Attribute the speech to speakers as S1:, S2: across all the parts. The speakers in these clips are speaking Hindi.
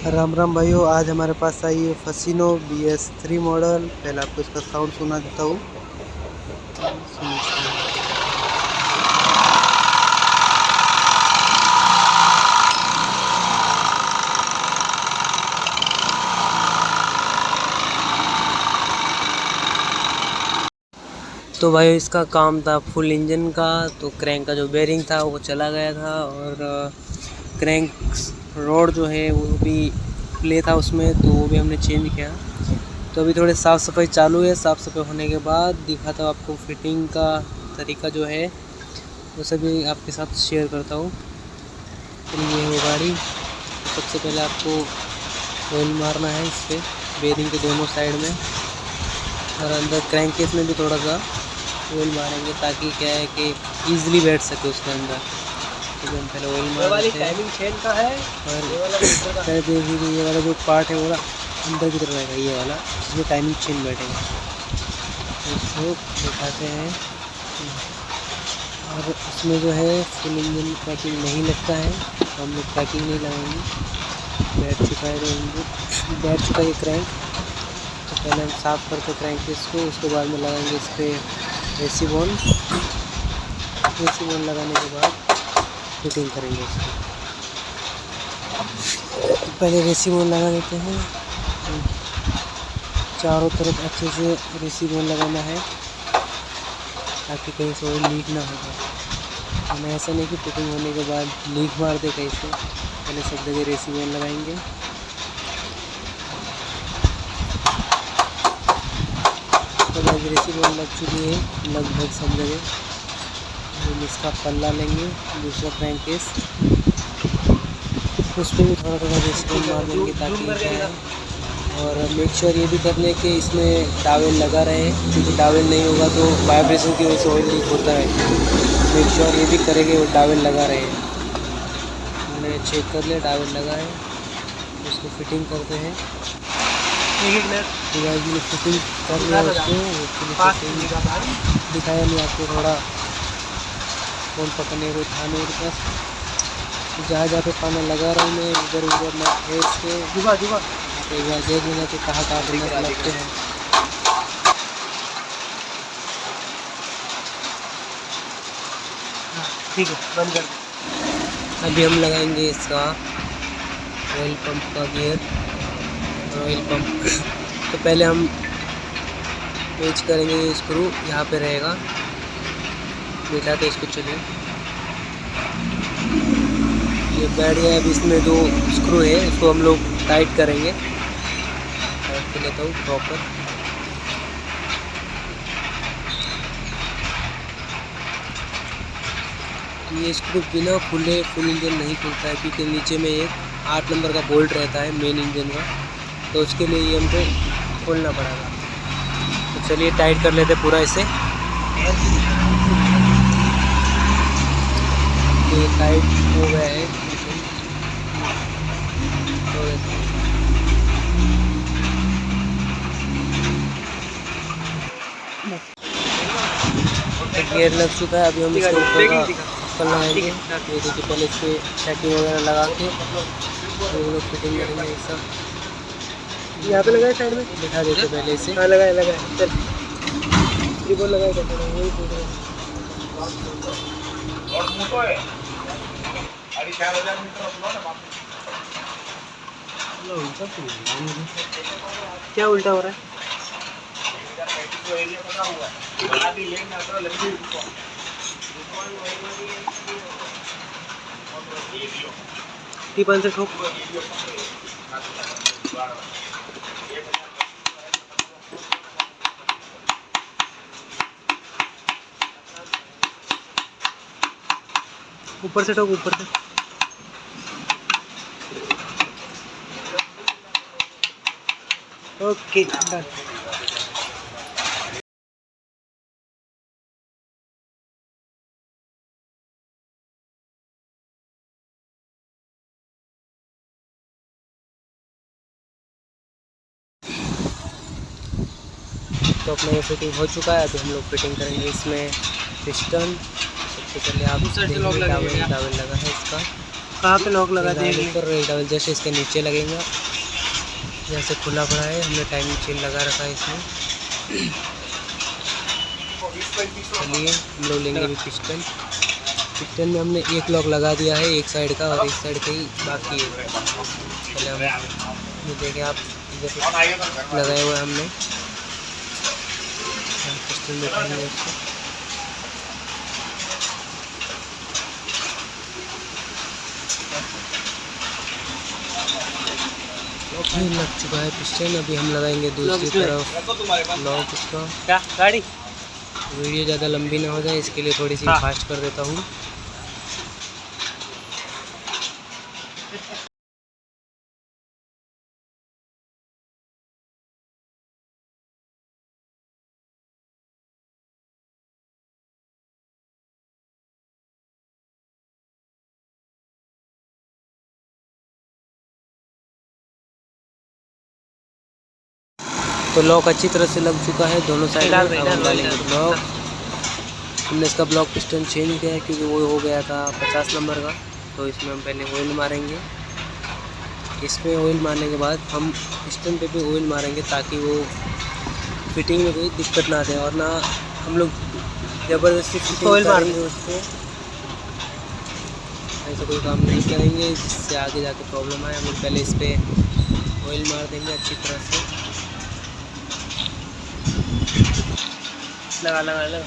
S1: राम राम भाइयों, आज हमारे पास आई है फसिनो BS3 मॉडल। पहले आपको इसका साउंड सुना देता हूँ। तो भाई इसका काम था फुल इंजन का। तो क्रैंक का जो बेरिंग था वो चला गया था और क्रैंक रोड जो है वो भी प्ले था उसमें, तो वो भी हमने चेंज किया। तो अभी थोड़े साफ़ सफाई चालू है। साफ़ सफाई होने के बाद दिखाता हूँ आपको फिटिंग का तरीका जो है वो सभी आपके साथ शेयर करता हूँ। तो ये है वो गाड़ी। तो सबसे पहले आपको ऑयल मारना है इस पर बेरिंग के दोनों साइड में, और अंदर क्रैंक केस में भी थोड़ा सा ऑयल मारेंगे ताकि क्या है कि ईजिली बैठ सके उसके अंदर। तो हम पहले ऑयल मार देते हैं। टाइमिंग चेन का है और ये देखिए ये वाला जो पार्ट है वो अंदर की तरफ रहेगा, ये वाला जिसमें टाइमिंग चेन बैठेगा। इसको दिखाते हैं। और इसमें जो है फुल इंजन पैकिंग नहीं लगता है, तो हम लोग पैकिंग नहीं लगाएंगे। बैठ चुका है इंजन, बैठ चुका है क्रैंक। तो पहले हम साफ़ करके क्रैंक केस को, उसके बाद में लगाएंगे इस पर एसी बोन लगाने के बाद फिटिंग करेंगे इसको। तो पहले रेसी बोन लगा देते हैं। चारों तरफ अच्छे से रेसी बोन लगाना है ताकि कहीं से ऑयल लीक ना हो जाए। हमें ऐसा नहीं कि फिटिंग होने के बाद लीक मार दे कहीं से। पहले सब जगह रेसी बोन लगाएंगे। तो रेसी बोन लग चुकी है लगभग सब जगह। हम इसका पल्ला लेंगे, दूसरा क्रैंक केस, उस पर भी थोड़ा थोड़ा रेसी बोन मार देंगे ताकि क्या है। और मेक श्योर ये भी कर लें कि इसमें टावेल लगा रहे, क्योंकि टावेल नहीं होगा तो वाइब्रेशन की वजह से ऑयल लीक होता है। मेक श्योर ये भी करेंगे वो टावेल लगा रहे। मैंने चेक कर लिया टावेल लगा है, उसको फिटिंग करते हैं। फिटिंग कर लिया उसको, दिखाया नहीं आपको, थोड़ा फ़ोन पकड़ने को था मेरे पास। जहाँ जहाँ पे पाना लगा रहा हूँ मैं, इधर उधर ना फेस के एक बार देख लेना कि कहाँ कहाँ लगते हैं। ठीक है, बंद कर। अभी हम लगाएंगे इसका ऑयल पंप का गियर, ऑयल पंप। तो पहले हम पेंच करेंगे, ये स्क्रू यहाँ पे रहेगा, दिखाते इसको। चलिए ये बैठ गया। अब इसमें दो स्क्रू है, इसको हम लोग टाइट करेंगे। टाइट कर लेता हूँ प्रॉपर। ये स्क्रू बिना खुले फुल इंजन नहीं खुलता है, क्योंकि नीचे में एक 8 नंबर का बोल्ट रहता है मेन इंजन का, तो उसके लिए ये हमको खोलना पड़ेगा। तो चलिए टाइट कर लेते पूरा इसे। ये टाइट हो गया है। तो गियर लग चुका है। अभी हम इसके ऊपर का ढक्कन लगाएंगे। ये देखिए, पहले इसके पैकिंग वगैरह लगा के हम लोग फिटिंग करेंगे। ऐसा यहाँ पे लगाए, साइड में दिखा देते पहले इसे। हाँ लगाए चल, ट्रिपल लगाए वही पूछ रहे हैं। क्या उल्टा हो रहा है? टीपन से ठोक। ऊपर से ठोक, ऊपर से। Okay done. तो अपना ये फिटिंग हो चुका है। अभी हम लोग फिटिंग करेंगे इसमें पिस्टन। सबसे पहले आप टावेल लगा है इसका, कहाँ पे लॉक लगा दिया? ऊपर एक डबल जस्ट इसके नीचे लगेगा, जैसे खुला पड़ा है। हमने टाइमिंग चेन लगा रखा है इसमें। चलिए हम लोग लेंगे अभी पिस्टन। पिस्टन में हमने एक लॉक लगा दिया है एक साइड का, और एक साइड का ही बाकी है। पहले हम ये देखें आप, इधर लगाए हुए हमने। पिस्टन बैठाएंगे उसको। लग चुका है पिस्टन। अभी हम लगाएंगे दूसरी तरफ लॉक इसका। क्या गाड़ी वीडियो ज़्यादा लंबी ना हो जाए इसके लिए थोड़ी सी फास्ट कर देता हूँ। तो लॉक अच्छी तरह से लग चुका है दोनों साइड में। अब हम डालेंगे ब्लॉक। हमने इसका ब्लॉक पिस्टन चेंज किया है क्योंकि वो हो गया था 50 नंबर का। तो इसमें हम पहले ऑयल मारेंगे। इसमें ऑयल मारने के बाद हम पिस्टन पे भी ऑयल मारेंगे ताकि वो फिटिंग में कोई दिक्कत ना आए, और ना हम लोग ज़बरदस्ती फिटिंग करेंगे उसको। ऐसा कोई काम नहीं करेंगे जिससे आगे जाके प्रॉब्लम आए। हम लोग पहले इस पर ऑयल मार देंगे अच्छी तरह से। लगा लगा लगा।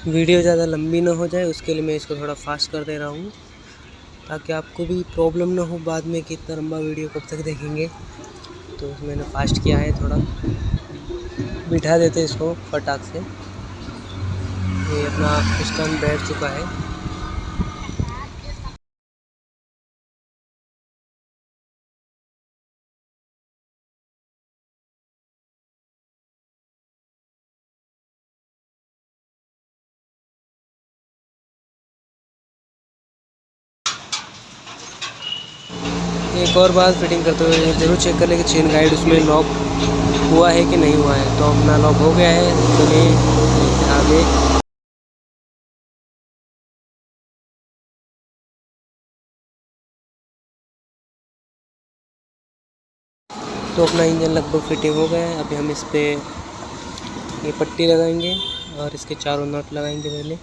S1: वीडियो ज़्यादा लंबी ना हो जाए उसके लिए मैं इसको थोड़ा फास्ट कर दे रहा हूँ, ताकि आपको भी प्रॉब्लम ना हो बाद में कि इतना लंबा वीडियो कब तक देखेंगे। तो मैंने फास्ट किया है थोड़ा। बिठा देते इसको फटाक से। ये अपना पिस्टन बैठ चुका है। एक और बात, फिटिंग करते हुए ज़रूर चेक कर ले कि चेन गाइड उसमें लॉक हुआ है कि नहीं हुआ है। तो अपना लॉक हो गया है। चलिए आगे। तो अपना इंजन लगभग फिटिंग हो गया है। अभी हम इस पर ये पट्टी लगाएंगे और इसके चारों नट लगाएंगे। पहले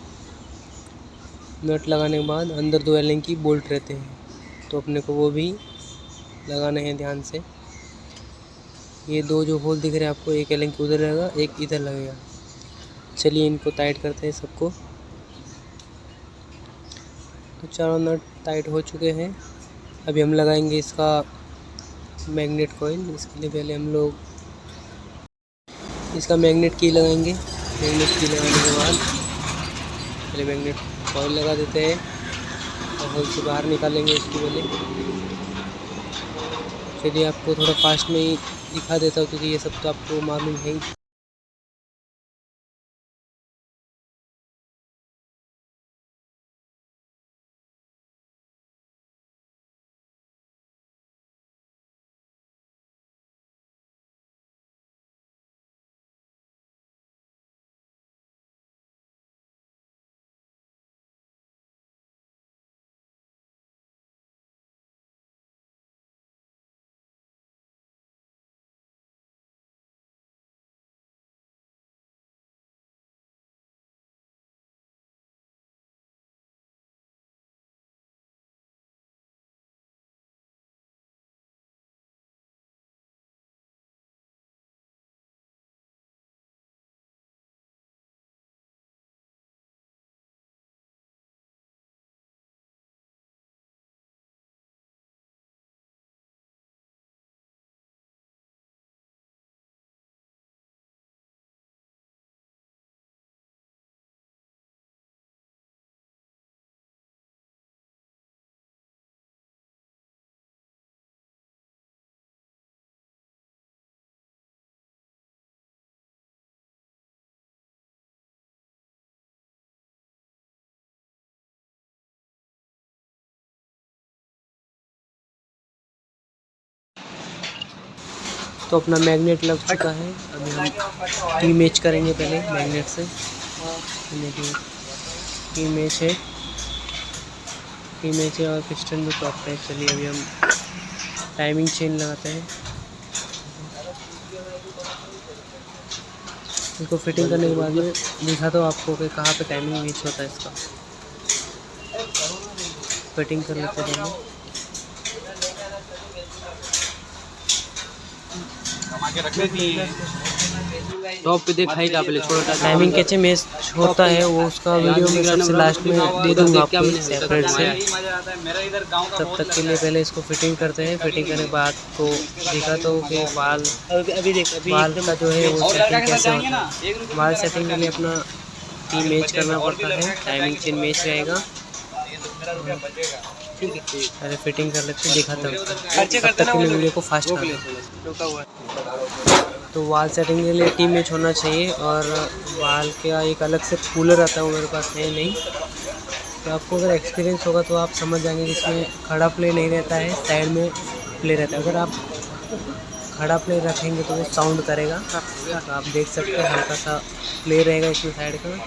S1: नट लगाने के बाद अंदर 2 एलिंग की बोल्ट रहते हैं, तो अपने को वो भी लगाने हैं ध्यान से। ये 2 जो होल दिख रहे हैं आपको, एक एलिंग उधर रहेगा, एक इधर लगेगा। चलिए इनको टाइट करते हैं सबको। तो चारों नट टाइट हो चुके हैं। अभी हम लगाएंगे इसका मैग्नेट कॉइल। इसके लिए पहले हम लोग इसका मैग्नेट की लगाएंगे। मैग्नेट की लगाने के बाद पहले मैग्नेट कॉइल लगा देते हैं और होल से बाहर निकालेंगे इसको पहले। चलिए आपको थोड़ा फास्ट में ही दिखा देता हूँ क्योंकि ये सब तो आपको मालूम है ही। तो अपना मैग्नेट लग चुका है। अभी हम टी मैच करेंगे पहले मैग्नेट से। देखिए टी मैच है और पिस्टन भी टॉप है। चलिए अभी हम टाइमिंग चेन लगाते हैं। इसको फिटिंग करने के बाद में दिखाता हूँ आपको कि कहाँ पे टाइमिंग मैच होता है इसका। फिटिंग कर लेते हैं
S2: टॉप पे दिखाई का पहले छोटा
S1: टाइमिंग कैसे मैच होता है वो उसका वीडियो में सबसे लास्ट में दे दूँगा आपको सेपरेट से। तब तक के लिए पहले इसको फिटिंग करते हैं। फिटिंग करने के बाद को दिखाता हूँ कि वाल का जो है वो सेटिंग कैसे होता है। वाल सेटिंग के लिए अपना टी मैच करना पड़ता है। टाइमिंग चेन मैच रहेगा। ठीक है, पहले फिटिंग कर लेते हैं, दिखाता हूँ। तब तक के लिए वीडियो को फास्ट कर लेते। तो वाल सेटिंग के लिए टी मैच होना चाहिए और वाल का एक अलग से कूलर आता है, वो मेरे पास है नहीं। तो आपको अगर एक्सपीरियंस होगा तो आप समझ जाएंगे कि इसमें खड़ा प्ले नहीं रहता है, साइड में प्ले रहता है। अगर आप खड़ा प्ले रखेंगे तो वो साउंड करेगा। तो आप देख सकते हैं हल्का सा प्ले रहेगा इसमें साइड का।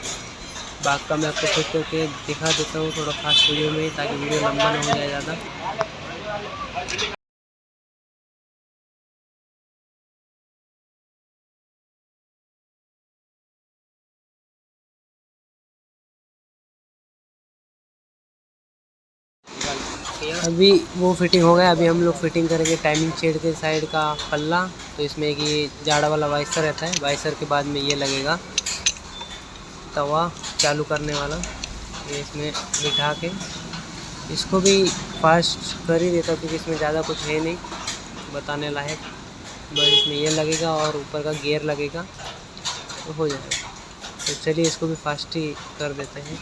S1: बाकी का मैं आपको फिट करके दिखा देता हूँ थोड़ा फास्ट वीडियो में, ताकि वीडियो लंबा ना हो जाए ज़्यादा। अभी वो फिटिंग हो गया। अभी हम लोग फिटिंग करेंगे टाइमिंग चेन के साइड का पल्ला। तो इसमें एक ये जाड़ा वाला वाइसर रहता है। वाइसर के बाद में ये लगेगा तवा चालू करने वाला। ये इसमें बिठा के इसको भी फास्ट कर ही देता क्योंकि इसमें ज़्यादा कुछ है नहीं बताने लायक। बस इसमें ये लगेगा और ऊपर का गियर लगेगा तो हो जाएगा। तो चलिए इसको भी फास्ट ही कर देते हैं।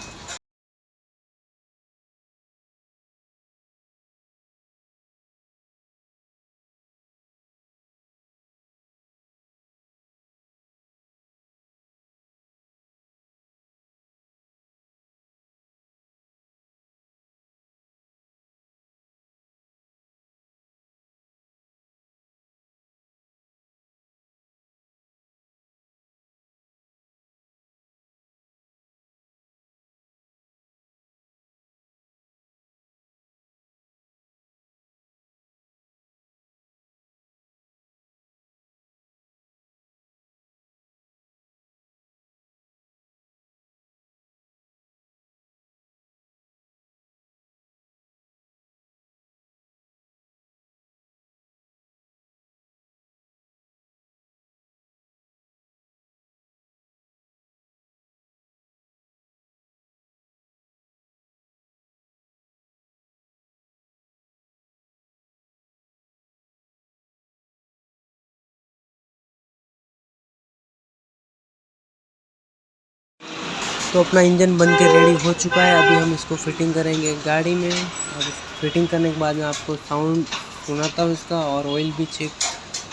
S1: तो अपना इंजन बन के रेडी हो चुका है। अभी हम इसको फिटिंग करेंगे गाड़ी में। और फिटिंग करने के बाद में आपको साउंड सुनाता हूँ इसका, और ऑयल भी चेक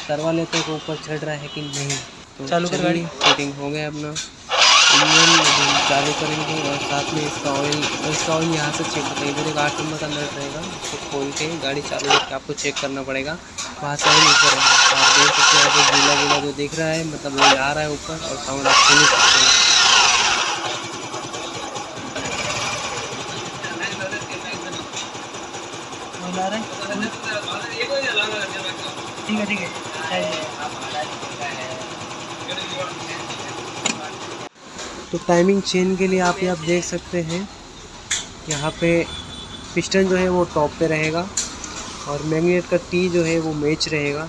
S1: करवा लेते हैं कि ऊपर चढ़ रहा है कि नहीं। तो चालू कर गाड़ी। फिटिंग हो गया अपना इंजन। अभी चालू करेंगे और साथ में इसका ऑयल यहाँ से चेक होता है। इधर एक 8 नंबर का नट रहेगा, उसको खोल के गाड़ी चालू करके आपको चेक करना पड़ेगा। वहाँ से ऑयल ऊपर है, आप देख सकते हैं। आपको गीला गीला जो दिख रहा है मतलब ऑयल आ रहा है ऊपर, और साउंड आप सुन सकते हैं। ठीक है। तो टाइमिंग चेन के लिए आप देख सकते हैं यहाँ पे पिस्टन जो है वो टॉप पे रहेगा और मैग्नेट का टी जो है वो मैच रहेगा।